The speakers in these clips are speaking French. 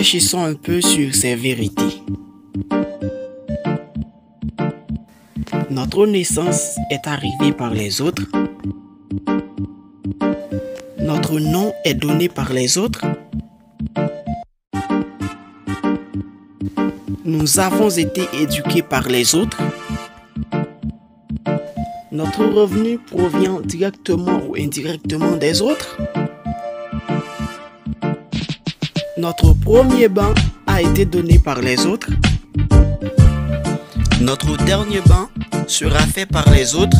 Réfléchissons un peu sur ces vérités. Notre naissance est arrivée par les autres. Notre nom est donné par les autres. Nous avons été éduqués par les autres. Notre revenu provient directement ou indirectement des autres. Notre premier bain a été donné par les autres. Notre dernier bain sera fait par les autres.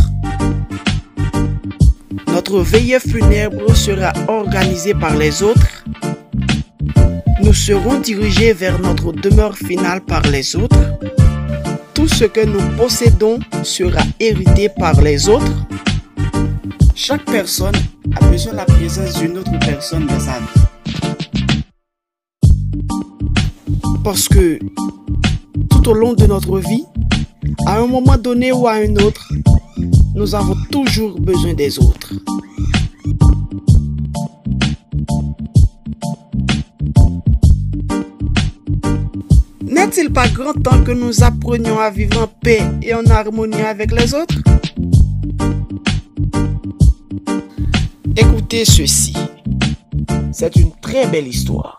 Notre veillée funèbre sera organisée par les autres. Nous serons dirigés vers notre demeure finale par les autres. Tout ce que nous possédons sera hérité par les autres. Chaque personne a besoin de la présence d'une autre personne dans sa vie. Parce que tout au long de notre vie, à un moment donné ou à un autre, nous avons toujours besoin des autres. N'est-il pas grand temps que nous apprenions à vivre en paix et en harmonie avec les autres? Écoutez ceci. C'est une très belle histoire.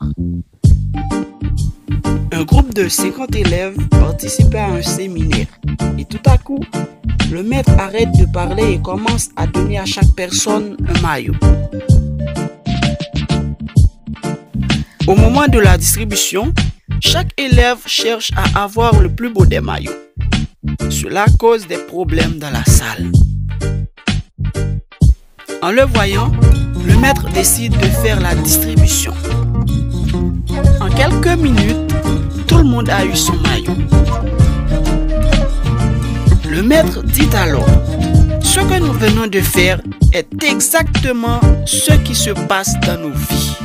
Un groupe de 50 élèves participait à un séminaire et tout à coup, le maître arrête de parler et commence à donner à chaque personne un maillot. Au moment de la distribution, chaque élève cherche à avoir le plus beau des maillots. Cela cause des problèmes dans la salle. En le voyant, le maître décide de faire la distribution. En quelques minutes, tout le monde a eu son maillot. Le maître dit alors, ce que nous venons de faire est exactement ce qui se passe dans nos vies.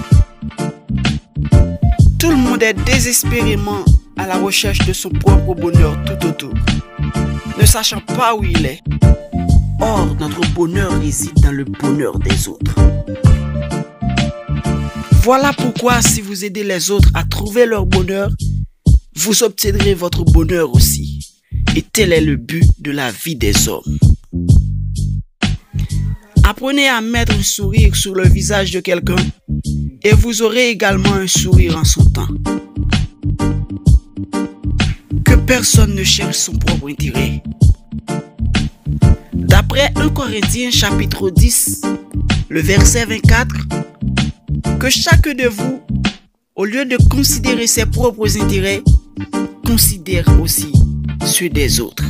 Tout le monde est désespérément à la recherche de son propre bonheur tout autour, ne sachant pas où il est. Or, notre bonheur réside dans le bonheur des autres. Voilà pourquoi si vous aidez les autres à trouver leur bonheur, vous obtiendrez votre bonheur aussi. Et tel est le but de la vie des hommes. Apprenez à mettre un sourire sur le visage de quelqu'un et vous aurez également un sourire en son temps. Que personne ne cherche son propre intérêt. D'après 1 Corinthiens chapitre 10, le verset 24, que chacun de vous, au lieu de considérer ses propres intérêts, considère aussi ceux des autres.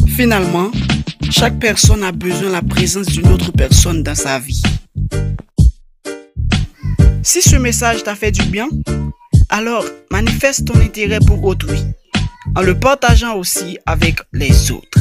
Finalement, chaque personne a besoin de la présence d'une autre personne dans sa vie. Si ce message t'a fait du bien, alors manifeste ton intérêt pour autrui, en le partageant aussi avec les autres.